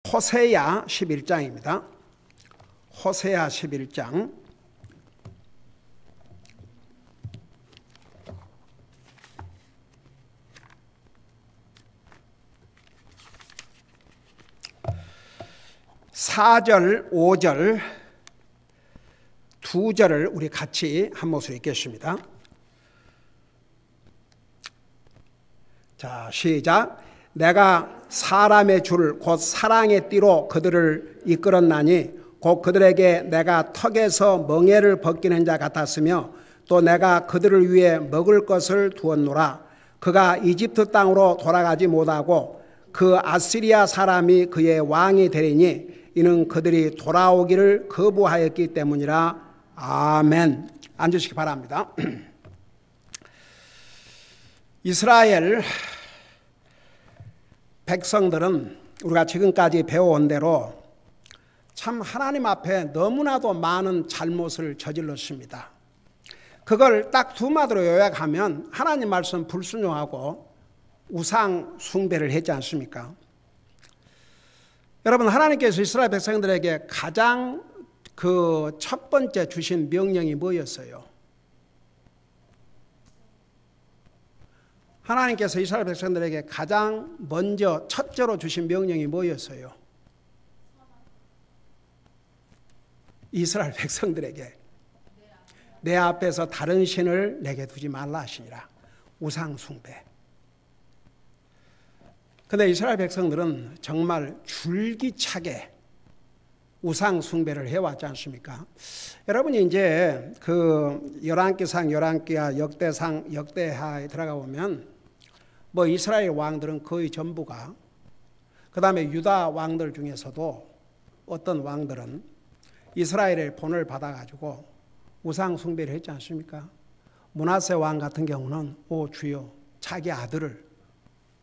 호세야 11장입니다. 호세야 11장. (4절) (5절) 두 절을 우리 같이 한 목소리 읽겠습니다. 자, 시작. 내가 사람의 줄 곧 사랑의 띠로 그들을 이끌었나니 곧 그들에게 내가 턱에서 멍에를 벗기는 자 같았으며 또 내가 그들을 위해 먹을 것을 두었노라. 그가 이집트 땅으로 돌아가지 못하고 그 아시리아 사람이 그의 왕이 되리니 이는 그들이 돌아오기를 거부하였기 때문이라. 아멘. 앉으시기 바랍니다. 이스라엘 백성들은 우리가 지금까지 배워온 대로 참 하나님 앞에 너무나도 많은 잘못을 저질렀습니다. 그걸 딱 두 마디로 요약하면 하나님 말씀 불순종하고 우상 숭배를 했지 않습니까? 여러분, 하나님께서 이스라엘 백성들에게 가장 그 첫 번째 주신 명령이 뭐였어요? 하나님께서 이스라엘 백성들에게 가장 먼저 첫째로 주신 명령이 뭐였어요? 이스라엘 백성들에게 내 앞에서 다른 신을 내게 두지 말라 하시니라. 우상 숭배. 그런데 이스라엘 백성들은 정말 줄기차게 우상 숭배를 해왔지 않습니까? 여러분이 이제 그 열왕기상, 열왕기하, 역대상, 역대하에 들어가 보면 뭐 이스라엘 왕들은 거의 전부가, 그 다음에 유다 왕들 중에서도 어떤 왕들은 이스라엘의 본을 받아가지고 우상 숭배를 했지 않습니까? 므낫세 왕 같은 경우는 오 주여 자기 아들을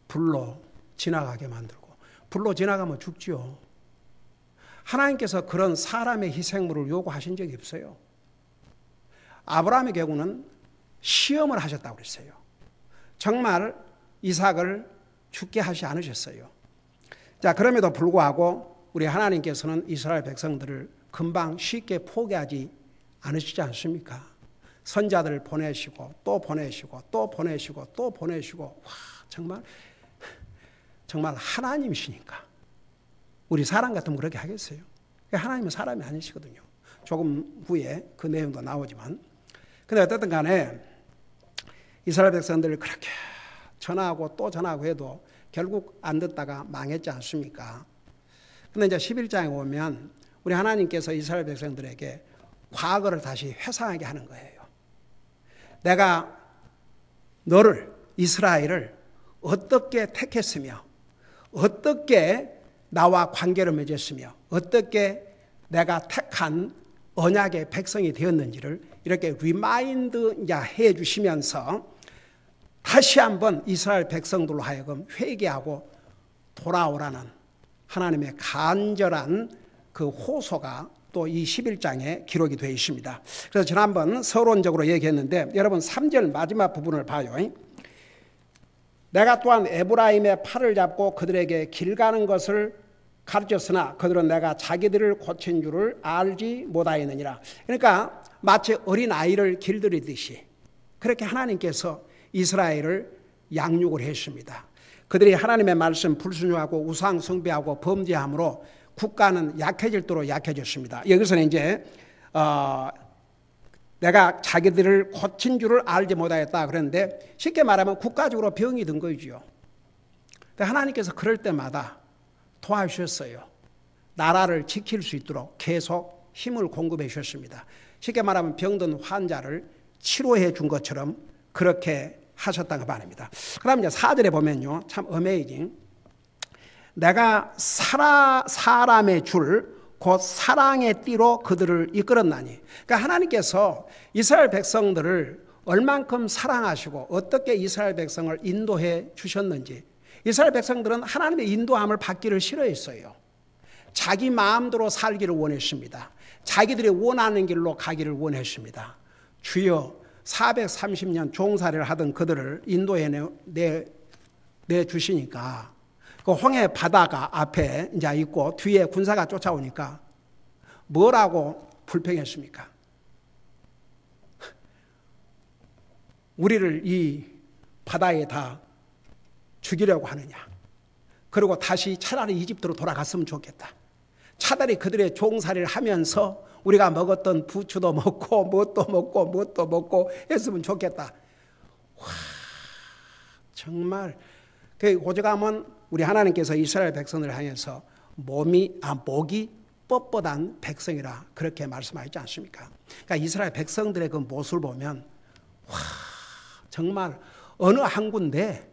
불로 지나가게 만들고, 불로 지나가면 죽지요. 하나님께서 그런 사람의 희생물을 요구하신 적이 없어요. 아브라함의 경우는 시험을 하셨다고 그랬어요. 정말 이삭을 죽게 하지 않으셨어요. 자, 그럼에도 불구하고 우리 하나님께서는 이스라엘 백성들을 금방 쉽게 포기하지 않으시지 않습니까? 선자들을 보내시고 또 보내시고 또 보내시고 또 보내시고, 와, 정말 하나님이시니까 우리 사람 같으면 그렇게 하겠어요? 하나님은 사람이 아니시거든요. 조금 후에 그 내용도 나오지만. 근데 어쨌든 간에 이스라엘 백성들을 그렇게 전하고 또 전하고 해도 결국 안 듣다가 망했지 않습니까? 근데 이제 11장에 오면 우리 하나님께서 이스라엘 백성들에게 과거를 다시 회상하게 하는 거예요. 내가 너를, 이스라엘을 어떻게 택했으며 어떻게 나와 관계를 맺었으며 어떻게 내가 택한 언약의 백성이 되었는지를 이렇게 리마인드 해 주시면서 다시 한번 이스라엘 백성들로 하여금 회개하고 돌아오라는 하나님의 간절한 그 호소가 또 이 11장에 기록이 되어 있습니다. 그래서 지난번 서론적으로 얘기했는데 여러분 3절 마지막 부분을 봐요. 내가 또한 에브라임의 팔을 잡고 그들에게 길 가는 것을 가르쳤으나 그들은 내가 자기들을 고친 줄을 알지 못하였느니라. 그러니까 마치 어린아이를 길들이듯이 그렇게 하나님께서 이스라엘을 양육을 했습니다. 그들이 하나님의 말씀 불순종하고 우상 숭배하고 범죄함으로 국가는 약해질도록 약해졌습니다. 여기서는 이제 내가 자기들을 고친 줄을 알지 못하였다 그랬는데 쉽게 말하면 국가적으로 병이 든 거죠. 하나님께서 그럴 때마다 도와주셨어요. 나라를 지킬 수 있도록 계속 힘을 공급해 주셨습니다. 쉽게 말하면 병든 환자를 치료해 준 것처럼 그렇게 하셨다는 말입니다. 그럼 이제 4절에 보면요, 참 어메이징. 내가 사람의 줄 곧 사랑의 띠로 그들을 이끌었나니. 그러니까 하나님께서 이스라엘 백성들을 얼만큼 사랑하시고 어떻게 이스라엘 백성을 인도해 주셨는지. 이스라엘 백성들은 하나님의 인도함을 받기를 싫어했어요. 자기 마음대로 살기를 원했습니다. 자기들이 원하는 길로 가기를 원했습니다. 주여 430년 종살이를 하던 그들을 인도해 내주시니까 그 홍해 바다가 앞에 이제 있고 뒤에 군사가 쫓아오니까 뭐라고 불평했습니까? 우리를 이 바다에 다 죽이려고 하느냐. 그리고 다시 차라리 이집트로 돌아갔으면 좋겠다. 차라리 그들의 종살이를 하면서 우리가 먹었던 부추도 먹고 뭣도 먹고 했으면 좋겠다. 와, 정말 오죽하면 우리 하나님께서 이스라엘 백성들을 향해서 목이 뻣뻣한 백성이라 그렇게 말씀하셨지 않습니까? 그러니까 이스라엘 백성들의 그 모습을 보면 와, 정말 어느 한 군데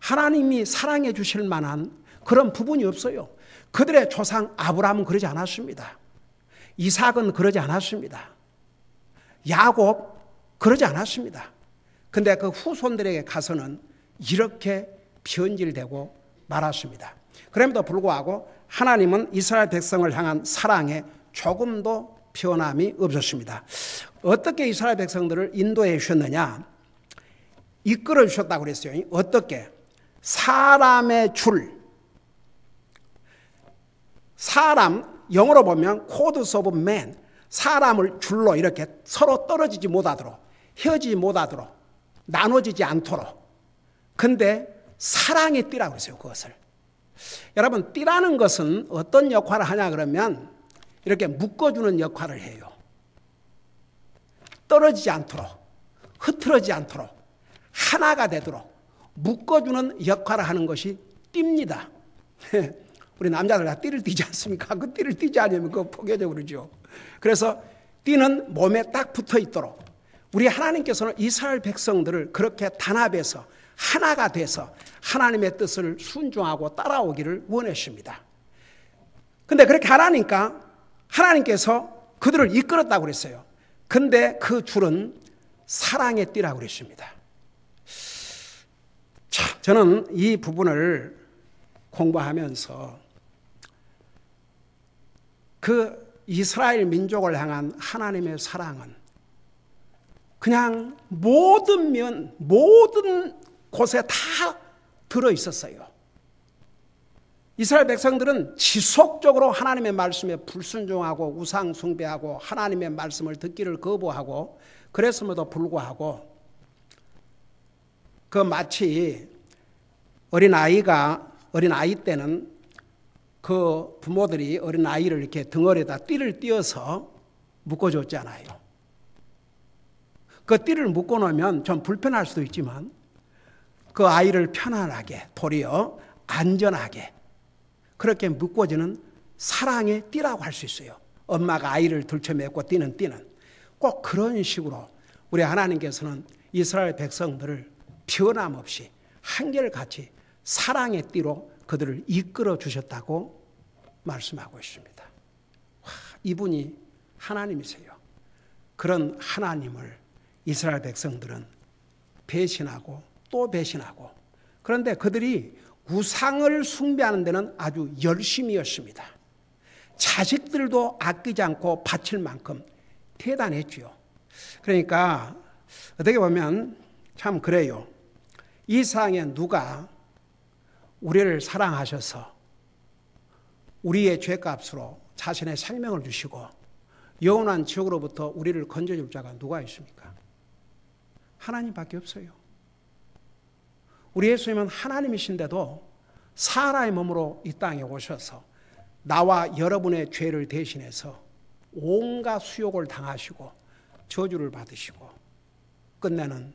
하나님이 사랑해 주실 만한 그런 부분이 없어요. 그들의 조상 아브라함은 그러지 않았습니다. 이삭은 그러지 않았습니다. 야곱 그러지 않았습니다. 근데 그 후손들에게 가서는 이렇게 변질되고 말았습니다. 그럼에도 불구하고 하나님은 이스라엘 백성을 향한 사랑에 조금도 변함이 없었습니다. 어떻게 이스라엘 백성들을 인도해 주셨느냐? 이끌어 주셨다고 그랬어요. 어떻게? 사람의 줄. 사람, 영어로 보면 codes of man. 사람을 줄로 이렇게 서로 떨어지지 못하도록, 헤어지지 못하도록, 나눠지지 않도록. 근데 사랑의 띠라고 그랬어요, 그것을. 여러분, 띠라는 것은 어떤 역할을 하냐 그러면 이렇게 묶어주는 역할을 해요. 떨어지지 않도록, 흐트러지지 않도록, 하나가 되도록 묶어주는 역할을 하는 것이 띠입니다. 우리 남자들 다 띠를 띠지 않습니까? 그 띠를 띠지 않으면 그거 포기하자고 그러죠. 그래서 띠는 몸에 딱 붙어 있도록 우리 하나님께서는 이스라엘 백성들을 그렇게 단합해서 하나가 돼서 하나님의 뜻을 순종하고 따라오기를 원하십니다. 근데 그렇게 하라니까 하나님께서 그들을 이끌었다고 그랬어요. 근데 그 줄은 사랑의 띠라고 그랬습니다. 자, 저는 이 부분을 공부하면서 그 이스라엘 민족을 향한 하나님의 사랑은 그냥 모든 곳에 다 들어 있었어요. 이스라엘 백성들은 지속적으로 하나님의 말씀에 불순종하고 우상 숭배하고 하나님의 말씀을 듣기를 거부하고 그랬음에도 불구하고 그 마치 어린아이 때는 그 부모들이 어린아이를 이렇게 등어리에다 띠를 띄어서 묶어줬잖아요. 그 띠를 묶어놓으면 좀 불편할 수도 있지만 그 아이를 편안하게 도리어 안전하게 그렇게 묶어지는 사랑의 띠라고 할 수 있어요. 엄마가 아이를 들쳐매고 띠는 띠는 꼭 그런 식으로 우리 하나님께서는 이스라엘 백성들을 변함없이 한결같이 사랑의 띠로 그들을 이끌어 주셨다고 말씀하고 있습니다. 와, 이분이 하나님이세요. 그런 하나님을 이스라엘 백성들은 배신하고 또 배신하고 그런데 그들이 우상을 숭배하는 데는 아주 열심이었습니다. 자식들도 아끼지 않고 바칠 만큼 대단했죠. 그러니까 어떻게 보면 참 그래요. 이 세상에 누가 우리를 사랑하셔서 우리의 죄값으로 자신의 생명을 주시고 영원한 지옥으로부터 우리를 건져줄 자가 누가 있습니까? 하나님밖에 없어요. 우리 예수님은 하나님이신데도 사람의 몸으로 이 땅에 오셔서 나와 여러분의 죄를 대신해서 온갖 수욕을 당하시고 저주를 받으시고 끝내는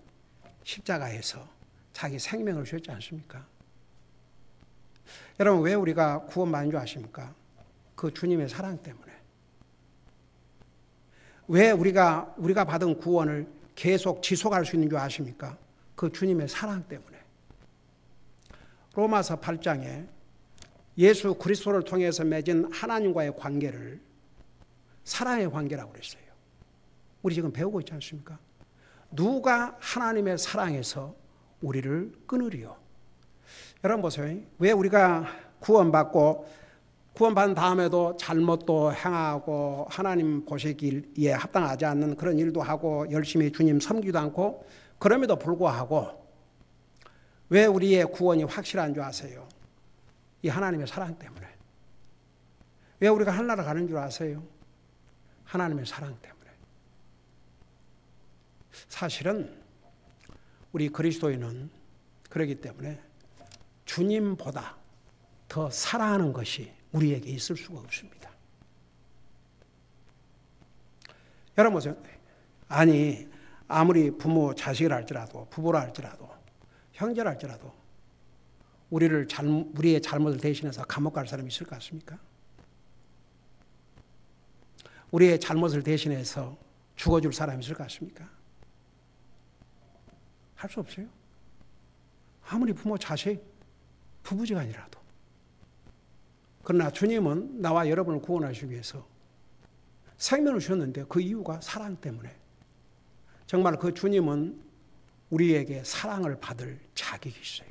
십자가에서 자기 생명을 주셨지 않습니까? 여러분 왜 우리가 구원받는 줄 아십니까? 그 주님의 사랑 때문에. 왜 우리가 받은 구원을 계속 지속할 수 있는 줄 아십니까? 그 주님의 사랑 때문에. 로마서 8장에 예수 그리스도를 통해서 맺은 하나님과의 관계를 사랑의 관계라고 그랬어요. 우리 지금 배우고 있지 않습니까? 누가 하나님의 사랑에서 우리를 끊으리요? 여러분 보세요. 왜 우리가 구원받은 다음에도 잘못도 행하고 하나님 보시기에 합당하지 않는 그런 일도 하고 열심히 주님 섬기도 않고 그럼에도 불구하고 왜 우리의 구원이 확실한 줄 아세요? 이 하나님의 사랑 때문에. 왜 우리가 하늘나라 가는 줄 아세요? 하나님의 사랑 때문에. 사실은 우리 그리스도인은 그렇기 때문에 주님보다 더 사랑하는 것이 우리에게 있을 수가 없습니다. 여러분 보세요. 아니 아무리 부모 자식을 할지라도 부부를 할지라도 형제를 할지라도 우리의 잘못을 대신해서 감옥 갈 사람이 있을 것 같습니까? 우리의 잘못을 대신해서 죽어줄 사람이 있을 것 같습니까? 할 수 없어요. 아무리 부모 자식 부부지간이라도. 그러나 주님은 나와 여러분을 구원하시기 위해서 생명을 주셨는데 그 이유가 사랑 때문에. 정말 그 주님은 우리에게 사랑을 받을 자격이 있어요.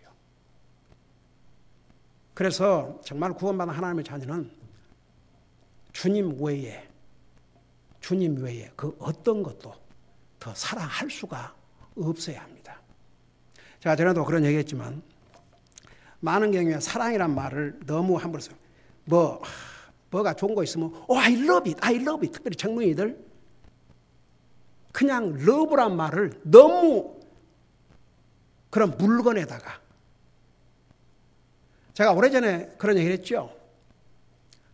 그래서 정말 구원받은 하나님의 자녀는 주님 외에 그 어떤 것도 더 사랑할 수가 없어야 합니다. 제가 전에도 그런 얘기했지만 많은 경우에 사랑이란 말을 너무 함부로 써요. 뭐가 좋은 거 있으면 I love it. 특별히 젊은이들 그냥 love란 말을 너무 그런 물건에다가 제가 오래전에 그런 얘기를 했죠.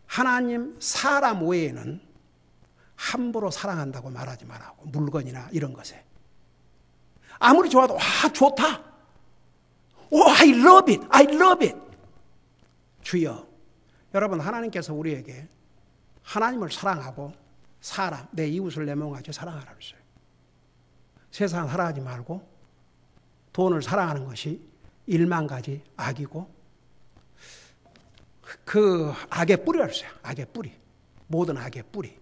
하나님 사람 외에는 함부로 사랑한다고 말하지 말라고. 물건이나 이런 것에. 아무리 좋아도 좋다. I love it. 주여, 여러분 하나님께서 우리에게 하나님을 사랑하고 사람, 내 이웃을 내 몸과 같이 사랑하라고 했어요. 세상 사랑하지 말고 돈을 사랑하는 것이 1만 가지 악이고 그 악의 뿌리라고 했어요. 악의 뿌리. 모든 악의 뿌리.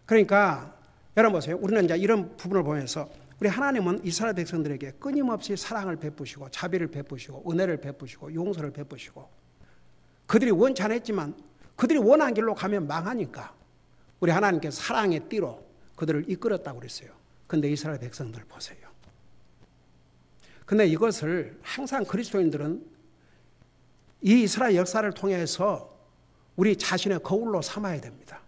그러니까 여러분 보세요. 우리는 이제 이런 부분을 보면서 우리 하나님은 이스라엘 백성들에게 끊임없이 사랑을 베푸시고 자비를 베푸시고 은혜를 베푸시고 용서를 베푸시고 그들이 원치 않았지만 그들이 원한 길로 가면 망하니까 우리 하나님께서 사랑의 띠로 그들을 이끌었다고 그랬어요. 근데 이스라엘 백성들 보세요. 근데 이것을 항상 그리스도인들은 이 이스라엘 역사를 통해서 우리 자신의 거울로 삼아야 됩니다.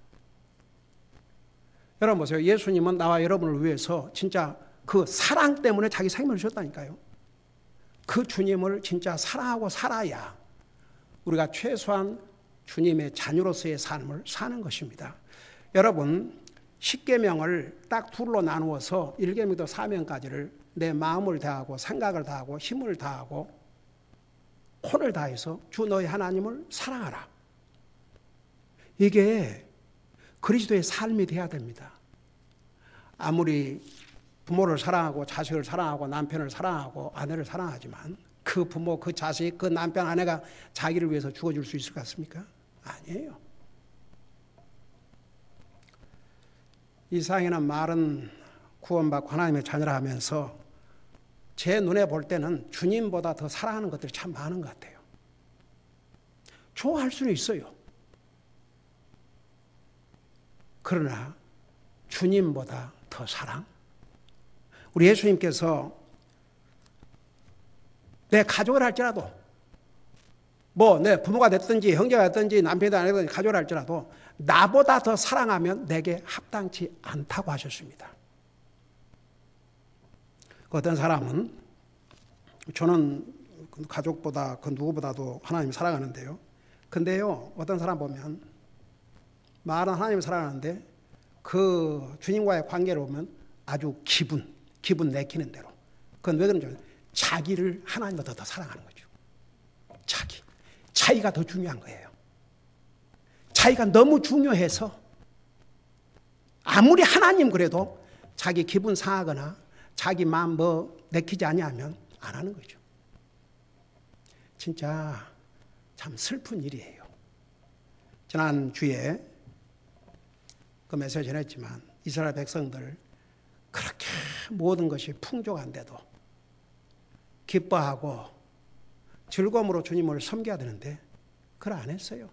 여러분 보세요. 예수님은 나와 여러분을 위해서 진짜 그 사랑 때문에 자기 생명을 주셨다니까요. 그 주님을 진짜 사랑하고 살아야 우리가 최소한 주님의 자녀로서의 삶을 사는 것입니다. 여러분, 십계명을 딱 둘로 나누어서 1계명부터 4명까지를 내 마음을 다하고 생각을 다하고 힘을 다하고 혼을 다해서 주 너희 하나님을 사랑하라. 이게 그리스도의 삶이 돼야 됩니다. 아무리 부모를 사랑하고 자식을 사랑하고 남편을 사랑하고 아내를 사랑하지만 그 부모, 그 자식, 그 남편, 아내가 자기를 위해서 죽어줄 수 있을 것 같습니까? 아니에요. 이상이나 말은 구원받고 하나님의 자녀라 하면서 제 눈에 볼 때는 주님보다 더 사랑하는 것들이 참 많은 것 같아요. 좋아할 수는 있어요. 그러나 주님보다 더 사랑? 우리 예수님께서 내 가족을 할지라도 내 부모가 됐든지 형제가 됐든지 남편이 아니든지 가족을 할지라도 나보다 더 사랑하면 내게 합당치 않다고 하셨습니다. 어떤 사람은 저는 가족보다 그 누구보다도 하나님을 사랑하는데요. 근데요, 어떤 사람 보면 말은 하나님을 사랑하는데 그 주님과의 관계를 보면 아주 기분 내키는 대로. 그건 왜 그런지 모르겠어요. 자기를 하나님보다 더 사랑하는 거죠. 자기가 더 중요한 거예요. 자기가 너무 중요해서 아무리 하나님 그래도 자기 기분 상하거나 자기 마음 내키지 아니하면 안 하는 거죠. 진짜 참 슬픈 일이에요. 지난주에 그 메시지 전했지만 이스라엘 백성들 그렇게 모든 것이 풍족한데도 기뻐하고 즐거움으로 주님을 섬겨야 되는데 그걸 안 했어요.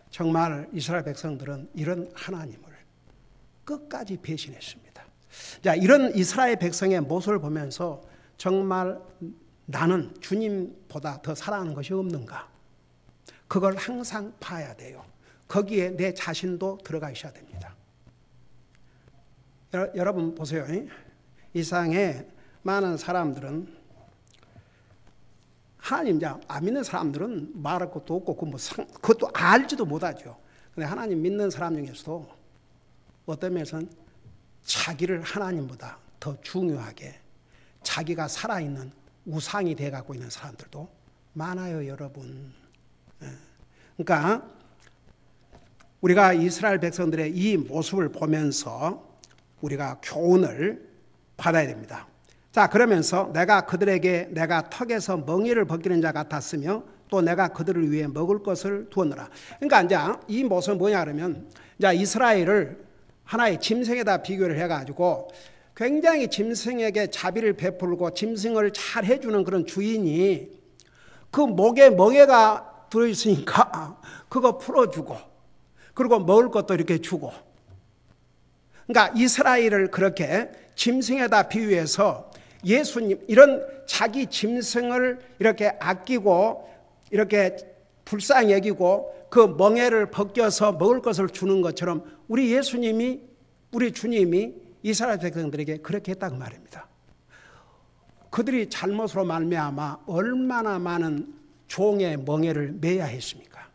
정말 이스라엘 백성들은 이런 하나님을 끝까지 배신했습니다. 자, 이런 이스라엘 백성의 모습을 보면서 정말 나는 주님보다 더 사랑하는 것이 없는가? 그걸 항상 봐야 돼요. 거기에 내 자신도 들어가 있어야 됩니다. 여러분 보세요. 이 세상에 많은 사람들은 하나님 안 믿는 사람들은 말할 것도 없고 그것도 알지도 못하죠. 근데 하나님 믿는 사람 중에서도 어떤 면에서는 자기를 하나님보다 더 중요하게 자기가 살아있는 우상이 돼갖고 있는 사람들도 많아요, 여러분. 그러니까 우리가 이스라엘 백성들의 이 모습을 보면서 우리가 교훈을 받아야 됩니다. 자, 그러면서 내가 그들에게 내가 턱에서 멍에를 벗기는 자 같았으며 또 내가 그들을 위해 먹을 것을 두었노라. 그러니까 이제 이 모습은 뭐냐 그러면 이제 이스라엘을 하나의 짐승에다 비교를 해가지고 굉장히 짐승에게 자비를 베풀고 짐승을 잘 해주는 그런 주인이 그 목에 멍에가 들어있으니까 그거 풀어주고 그리고 먹을 것도 이렇게 주고, 그러니까 이스라엘을 그렇게 짐승에다 비유해서 예수님 이런 자기 짐승을 이렇게 아끼고 이렇게 불쌍히 여기고 그 멍에를 벗겨서 먹을 것을 주는 것처럼 우리 예수님이 우리 주님이 이스라엘 백성들에게 그렇게 했다고 말입니다. 그들이 잘못으로 말미암아 얼마나 많은 종의 멍에를 매야 했습니까?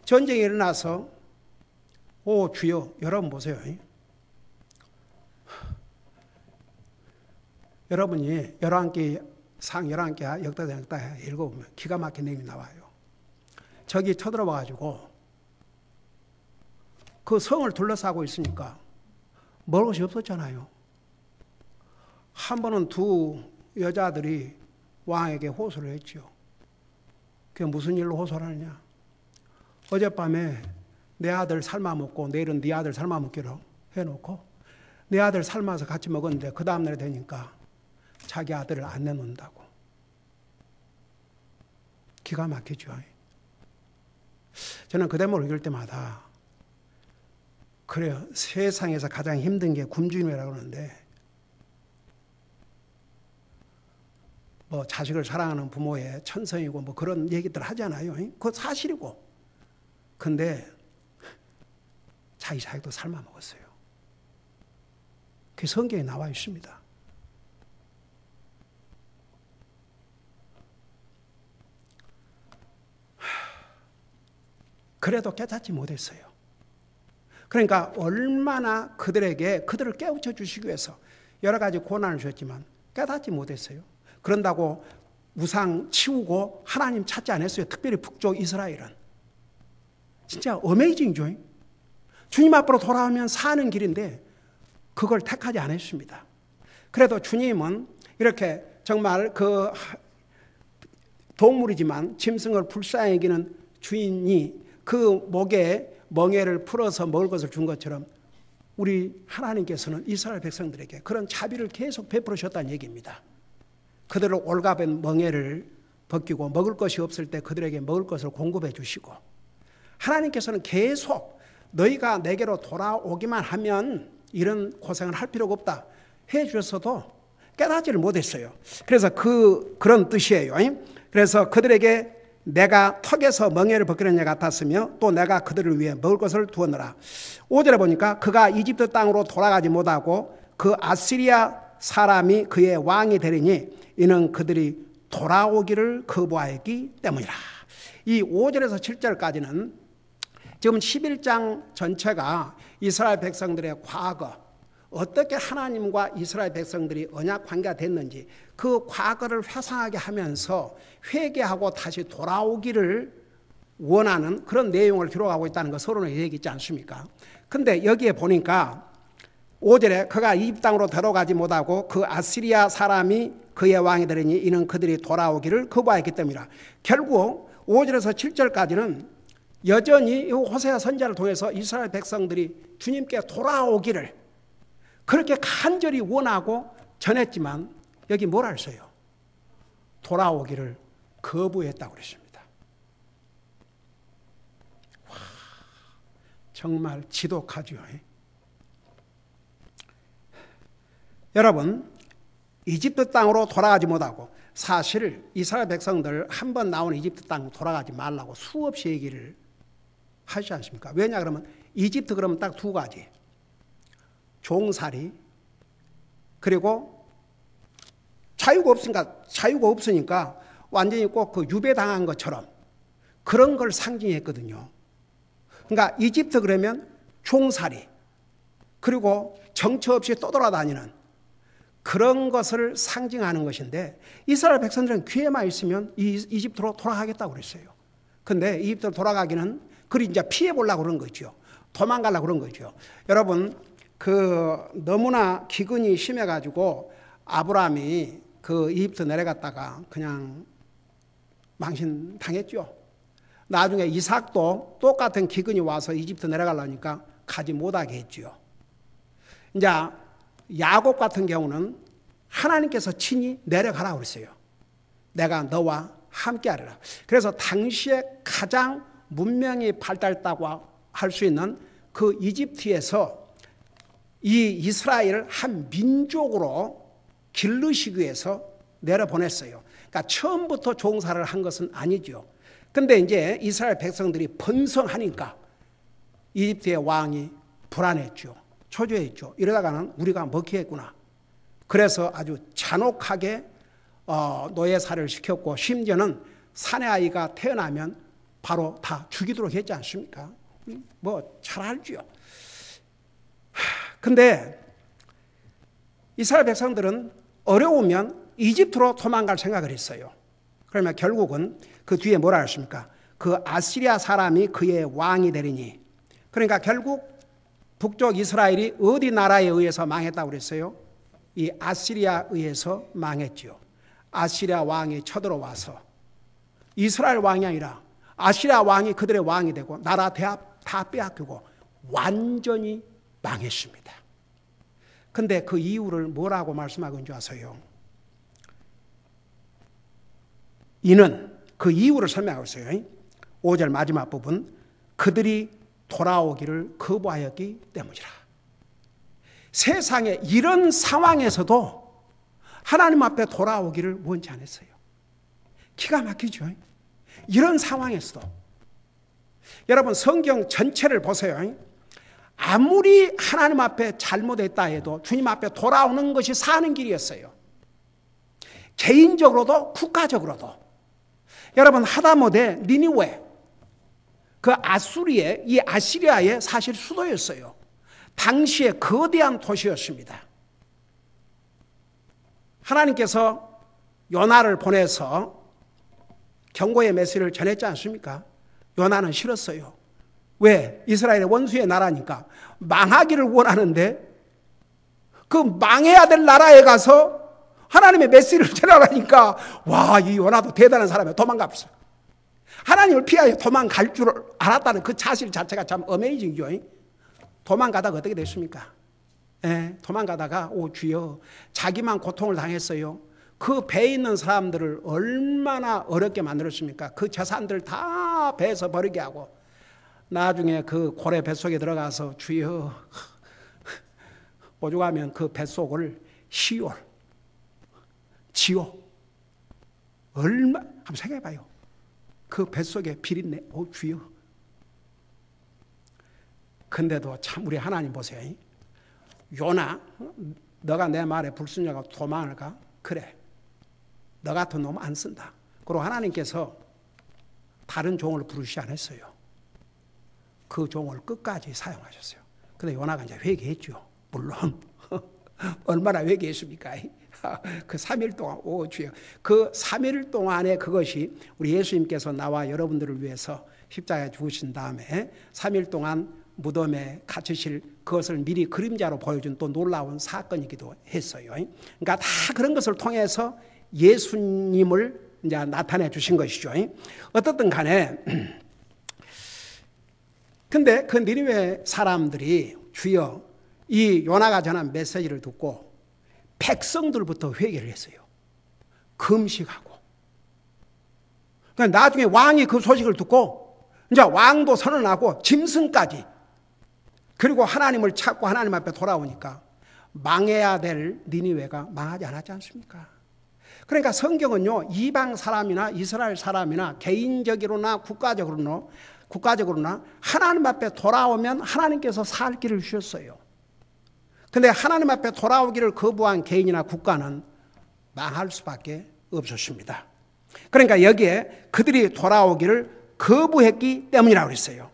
전쟁이 일어나서 오 주여, 여러분 보세요. 여러분이 11개 상 11개 역대상 읽어보면 기가 막힌 내용이 나와요. 저기 쳐들어와가지고 그 성을 둘러싸고 있으니까 먹을 것이 없었잖아요. 한 번은 두 여자들이 왕에게 호소를 했죠. 그게 무슨 일로 호소를 하느냐? 어젯밤에 내 아들 삶아먹고 내일은 네 아들 삶아먹기로 해놓고 내 아들 삶아서 같이 먹었는데 그 다음날에 되니까 자기 아들을 안 내놓는다고. 기가 막히죠. 저는 그 대목을 읽을 때마다 그래요. 세상에서 가장 힘든 게 굶주림이라고 그러는데 뭐 자식을 사랑하는 부모의 천성이고 뭐 그런 얘기들 하잖아요. 그거 사실이고. 근데 자기 자식도 삶아 먹었어요. 그게 성경에 나와 있습니다. 그래도 깨닫지 못했어요. 그러니까 얼마나 그들을 깨우쳐 주시기 위해서 여러 가지 고난을 주셨지만 깨닫지 못했어요. 그런다고 우상 치우고 하나님 찾지 않았어요. 특별히 북쪽 이스라엘은. 진짜 어메이징죠. 주님 앞으로 돌아오면 사는 길인데 그걸 택하지 않았습니다. 그래도 주님은 이렇게 정말 그 동물이지만 짐승을 불쌍히 여기는 주인이 그 목에 멍에를 풀어서 먹을 것을 준 것처럼 우리 하나님께서는 이스라엘 백성들에게 그런 자비를 계속 베풀으셨다는 얘기입니다. 그들을 올가변 멍에를 벗기고 먹을 것이 없을 때 그들에게 먹을 것을 공급해 주시고, 하나님께서는 계속 너희가 내게로 돌아오기만 하면 이런 고생을 할 필요가 없다 해 주셨어도 깨닫지를 못했어요. 그래서 그런 뜻이에요. 그래서 그들에게 내가 턱에서 멍에를 벗기는 자 같았으며 또 내가 그들을 위해 먹을 것을 두었노라. 5절에 보니까 그가 이집트 땅으로 돌아가지 못하고 그 아시리아 사람이 그의 왕이 되리니 이는 그들이 돌아오기를 거부하였기 때문이라. 이 5절에서 7절까지는 지금 11장 전체가 이스라엘 백성들의 과거, 어떻게 하나님과 이스라엘 백성들이 언약 관계가 됐는지 그 과거를 회상하게 하면서 회개하고 다시 돌아오기를 원하는 그런 내용을 기록하고 있다는 거 서론에 얘기했지 않습니까? 근데 여기에 보니까 5절에 그가 이집트 땅으로 들어가지 못하고 그 아시리아 사람이 그의 왕이 되리니 이는 그들이 돌아오기를 거부하였기 때문이라. 결국 5절에서 7절까지는 여전히 호세아 선지자를 통해서 이스라엘 백성들이 주님께 돌아오기를 그렇게 간절히 원하고 전했지만 여기 뭐라 했어요? 돌아오기를 거부했다고 그랬습니다. 와, 정말 지독하죠. 여러분, 이집트 땅으로 돌아가지 못하고 사실 이스라엘 백성들 한 번 나온 이집트 땅 돌아가지 말라고 수없이 얘기를 하지 않습니까? 왜냐 그러면 이집트 그러면 딱 두 가지. 종살이 그리고 자유가 없으니까 완전히 꼭 그 유배당한 것처럼 그런 걸 상징했거든요. 그러니까 이집트 그러면 종살이 그리고 정처 없이 떠돌아다니는 그런 것을 상징하는 것인데 이스라엘 백성들은 기회만 있으면 이집트로 돌아가겠다고 그랬어요. 근데 이집트로 돌아가기는 그리 이제 피해 보려고 그런 거죠. 도망가려고 그런 거죠. 여러분 너무나 기근이 심해가지고 아브라함이 이집트 내려갔다가 그냥 망신당했죠. 나중에 이삭도 똑같은 기근이 와서 이집트 내려가려니까 가지 못하게 했죠. 이제 야곱 같은 경우는 하나님께서 친히 내려가라고 그랬어요. 내가 너와 함께하리라. 그래서 당시에 가장 문명이 발달했다고 할 수 있는 그 이집트에서 이 이스라엘을 한 민족으로 기르시기 위해서 내려보냈어요. 그러니까 처음부터 종살을 한 것은 아니죠. 근데 이제 이스라엘 백성들이 번성하니까 이집트의 왕이 불안했죠. 초조했죠. 이러다가는 우리가 먹히겠구나. 그래서 아주 잔혹하게 노예살을 시켰고 심지어는 사내 아이가 태어나면 바로 다 죽이도록 했지 않습니까? 뭐 잘 알죠. 근데 이스라엘 백성들은 어려우면 이집트로 도망갈 생각을 했어요. 그러면 결국은 그 뒤에 뭐라 했습니까? 그 아시리아 사람이 그의 왕이 되리니. 그러니까 결국 북쪽 이스라엘이 어디 나라에 의해서 망했다고 그랬어요? 이 아시리아에 의해서 망했죠. 아시리아 왕이 쳐들어와서 이스라엘 왕이 아니라 아시리아 왕이 그들의 왕이 되고 나라 대합 다 빼앗기고 완전히 망했습니다. 근데 그 이유를 뭐라고 말씀하고 있는 줄 아세요? 이는 그 이유를 설명하고 있어요. 5절 마지막 부분. 그들이 돌아오기를 거부하였기 때문이라. 세상에 이런 상황에서도 하나님 앞에 돌아오기를 원치 않았어요. 기가 막히죠. 이런 상황에서도. 여러분 성경 전체를 보세요. 아무리 하나님 앞에 잘못했다 해도 주님 앞에 돌아오는 것이 사는 길이었어요. 개인적으로도 국가적으로도. 여러분 하다못해 니느웨 그 이 아시리아의 사실 수도였어요. 당시에 거대한 도시였습니다. 하나님께서 요나를 보내서 경고의 메시지를 전했지 않습니까? 요나는 싫었어요. 왜? 이스라엘의 원수의 나라니까 망하기를 원하는데 그 망해야 될 나라에 가서 하나님의 메시지를 전하라니까 와, 이 요나도 대단한 사람이야. 도망갔어. 하나님을 피하여 도망갈 줄 알았다는 그 사실 자체가 참 어메이징이죠. 도망가다가 어떻게 됐습니까? 도망가다가 오 주여 자기만 고통을 당했어요. 그 배에 있는 사람들을 얼마나 어렵게 만들었습니까? 그 재산들 다 배에서 버리게 하고 나중에 그 고래 뱃속에 들어가서 주여 오죽하면 그 뱃속을 시올, 지옥 한번 생각해봐요. 그 뱃속에 비린내, 오 주여. 근데도 참 우리 하나님 보세요. 요나 너가 내 말에 불순종하고 도망을 가? 그래. 너 같은 놈 안 쓴다. 그리고 하나님께서 다른 종을 부르시지 않았어요. 그 종을 끝까지 사용하셨어요. 근데 요나가 이제 회개했죠. 물론 얼마나 회개했습니까? 그 3일 동안 오 주여. 그 3일 동안에 그것이 우리 예수님께서 나와 여러분들을 위해서 십자가에 죽으신 다음에 3일 동안 무덤에 갇히실 그것을 미리 그림자로 보여준 또 놀라운 사건이기도 했어요. 그러니까 다 그런 것을 통해서 예수님을 이제 나타내 주신 것이죠. 어떻든 간에 근데 그 니느웨 사람들이 주여 이 요나가 전한 메시지를 듣고 백성들부터 회개를 했어요. 금식하고. 그러니까 나중에 왕이 그 소식을 듣고 이제 왕도 선언하고 짐승까지 그리고 하나님을 찾고 하나님 앞에 돌아오니까 망해야 될 니느웨가 망하지 않았지 않습니까? 그러니까 성경은요, 이방 사람이나 이스라엘 사람이나 개인적으로나 국가적으로나 하나님 앞에 돌아오면 하나님께서 살 길을 주셨어요. 근데 하나님 앞에 돌아오기를 거부한 개인이나 국가는 망할 수밖에 없었습니다. 그러니까 여기에 그들이 돌아오기를 거부했기 때문이라고 그랬어요.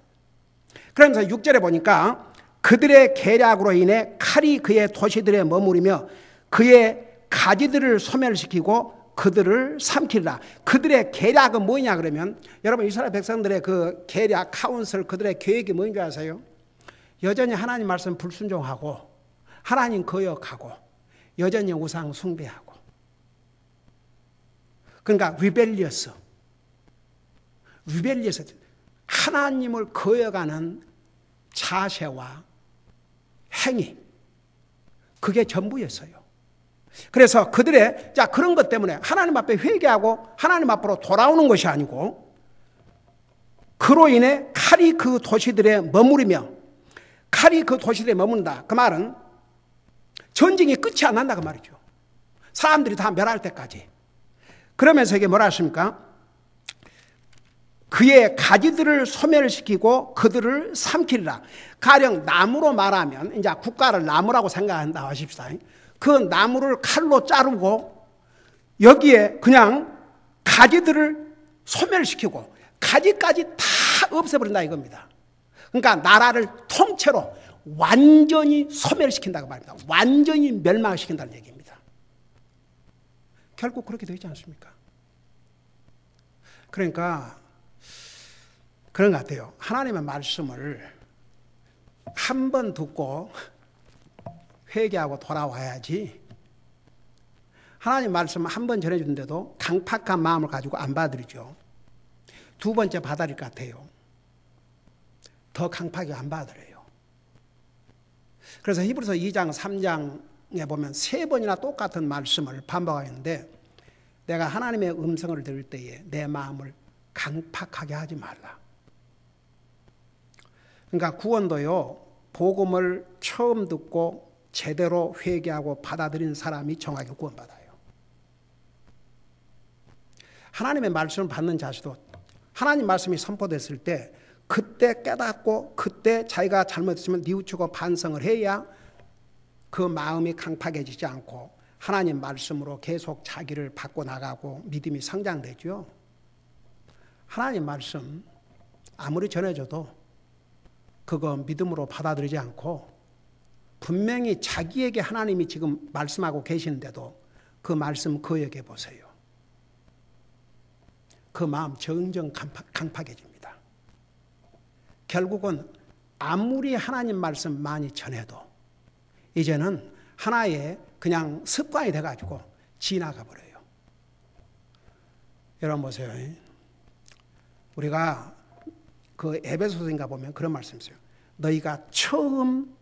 그러면서 6절에 보니까 그들의 계략으로 인해 칼이 그의 도시들에 머무르며 그의 가지들을 소멸시키고 그들을 삼키리라. 그들의 계략은 뭐냐 그러면, 여러분 이스라엘 백성들의 그 계략, 카운슬, 그들의 계획이 뭔지 아세요? 여전히 하나님 말씀 불순종하고 하나님 거역하고 여전히 우상 숭배하고, 그러니까 리벨리어스, 하나님을 거역하는 자세와 행위, 그게 전부였어요. 그래서 그들의 그런 것 때문에 하나님 앞에 회개하고 하나님 앞으로 돌아오는 것이 아니고, 그로 인해 칼이 그 도시들에 머무르며, 칼이 그 도시들에 머문다. 그 말은 전쟁이 끝이 안 난다 그 말이죠. 사람들이 다 멸할 때까지. 그러면서 이게 뭐라 하십니까? 그의 가지들을 소멸시키고 그들을 삼키리라. 가령 나무로 말하면, 이제 국가를 나무라고 생각한다 하십시다. 그 나무를 칼로 자르고 여기에 그냥 가지들을 소멸시키고 가지까지 다 없애버린다 이겁니다. 그러니까 나라를 통째로 완전히 소멸시킨다고 말입니다. 완전히 멸망시킨다는 얘기입니다. 결국 그렇게 되지 않습니까? 그러니까 그런 것 같아요. 하나님의 말씀을 한 번 듣고 회개하고 돌아와야지, 하나님 말씀 한 번 전해주는데도 강팍한 마음을 가지고 안 받아들이죠. 두 번째 받아들일 것 같아요. 더 강팍하게 안 받아들여요. 그래서 히브리서 2장 3장에 보면 세 번이나 똑같은 말씀을 반복하는데, 내가 하나님의 음성을 들을 때에 내 마음을 강팍하게 하지 말라. 그러니까 구원도요, 복음을 처음 듣고 제대로 회개하고 받아들인 사람이 정확히 구원받아요. 하나님의 말씀을 받는 자식도 하나님 말씀이 선포됐을 때 그때 깨닫고 그때 자기가 잘못했으면 뉘우치고 반성을 해야 그 마음이 강팍해지지 않고 하나님 말씀으로 계속 자기를 바꿔 나가고 믿음이 성장되죠. 하나님 말씀 아무리 전해줘도 그거 믿음으로 받아들이지 않고, 분명히 자기에게 하나님이 지금 말씀하고 계시는데도 그 말씀 거역해 보세요. 그 마음 점점 강팍해집니다. 결국은 아무리 하나님 말씀 많이 전해도 이제는 하나의 그냥 습관이 돼가지고 지나가 버려요. 여러분 보세요. 우리가 그 에베소서인가 보면 그런 말씀이 있어요. 너희가 처음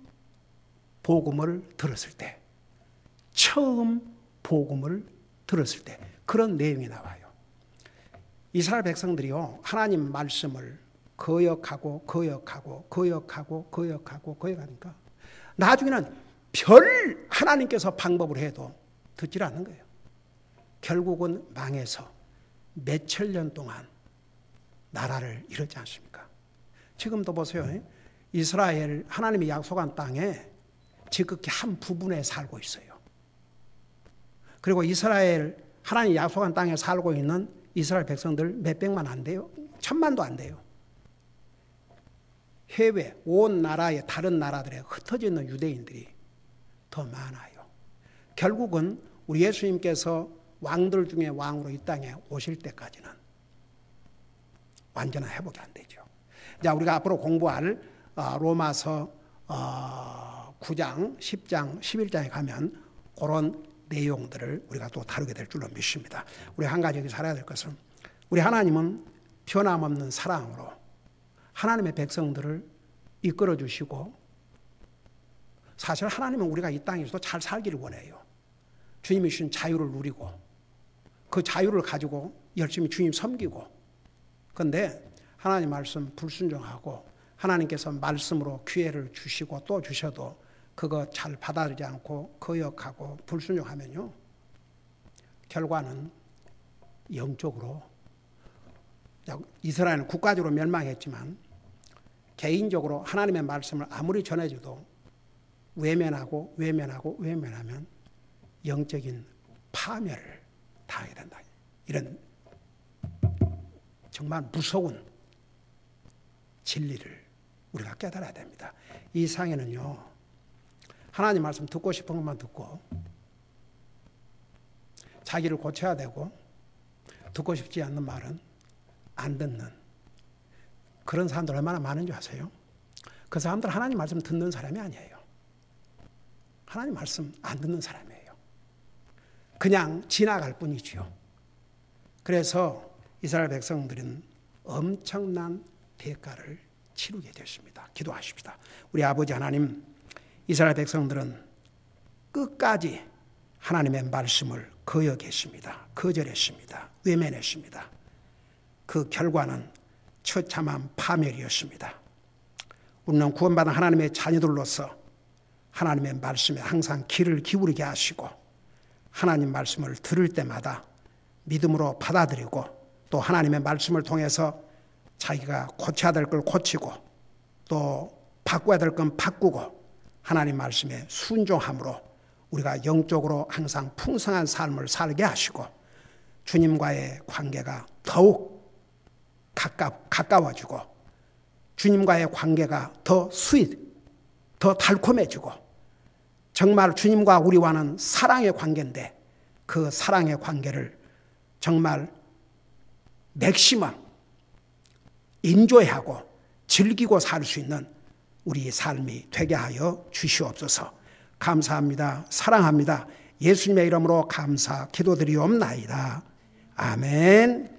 복음을 들었을 때, 그런 내용이 나와요. 이스라엘 백성들이요, 하나님 말씀을 거역하니까 나중에는 별 하나님께서 방법을 해도 듣질 않는 거예요. 결국은 망해서 몇천 년 동안 나라를 이뤘지 않습니까? 지금도 보세요. 이스라엘 하나님이 약속한 땅에 지극히 한 부분에 살고 있어요. 그리고 이스라엘 하나님이 약속한 땅에 살고 있는 이스라엘 백성들 몇백만 안 돼요. 1000만도 안 돼요. 해외 온 나라의 다른 나라들에 흩어져 있는 유대인들이 더 많아요. 결국은 우리 예수님께서 왕들 중에 왕으로 이 땅에 오실 때까지는 완전한 회복이 안 되죠. 자, 우리가 앞으로 공부할 로마서 9장, 10장, 11장에 가면 그런 내용들을 우리가 또 다루게 될 줄로 믿습니다. 우리 한 가지 여기서 알아야 될 것은, 우리 하나님은 변함없는 사랑으로 하나님의 백성들을 이끌어 주시고, 사실 하나님은 우리가 이 땅에서도 잘 살기를 원해요. 주님이 주신 자유를 누리고 그 자유를 가지고 열심히 주님 섬기고, 그런데 하나님 말씀 불순종하고 하나님께서 말씀으로 기회를 주시고 또 주셔도 그거 잘 받아들이지 않고 거역하고 불순종하면요, 결과는 영적으로, 이스라엘은 국가적으로 멸망했지만 개인적으로 하나님의 말씀을 아무리 전해줘도 외면하면 영적인 파멸을 당하게 된다. 이런 정말 무서운 진리를 우리가 깨달아야 됩니다. 이 세상에는요, 하나님 말씀 듣고 싶은 것만 듣고 자기를 고쳐야 되고 듣고 싶지 않는 말은 안 듣는 그런 사람들 얼마나 많은지 아세요? 그 사람들 하나님 말씀 듣는 사람이 아니에요. 하나님 말씀 안 듣는 사람이에요. 그냥 지나갈 뿐이지요. 그래서 이스라엘 백성들은 엄청난 대가를 치르게 됐습니다. 기도하십시다. 우리 아버지 하나님, 이스라엘 백성들은 끝까지 하나님의 말씀을 거절했습니다. 외면했습니다. 그 결과는 처참한 파멸이었습니다. 우리는 구원받은 하나님의 자녀들로서 하나님의 말씀에 항상 귀를 기울이게 하시고 하나님 말씀을 들을 때마다 믿음으로 받아들이고 또 하나님의 말씀을 통해서 자기가 고쳐야 될 걸 고치고 또 바꿔야 될 건 바꾸고 하나님 말씀에 순종함으로 우리가 영적으로 항상 풍성한 삶을 살게 하시고 주님과의 관계가 더욱 가까워지고 주님과의 관계가 더 더 달콤해지고 정말 주님과 우리와는 사랑의 관계인데 그 사랑의 관계를 정말 맥시멈 인조해하고 즐기고 살 수 있는 우리 삶이 되게 하여 주시옵소서. 감사합니다. 사랑합니다. 예수님의 이름으로 감사 기도드리옵나이다. 아멘.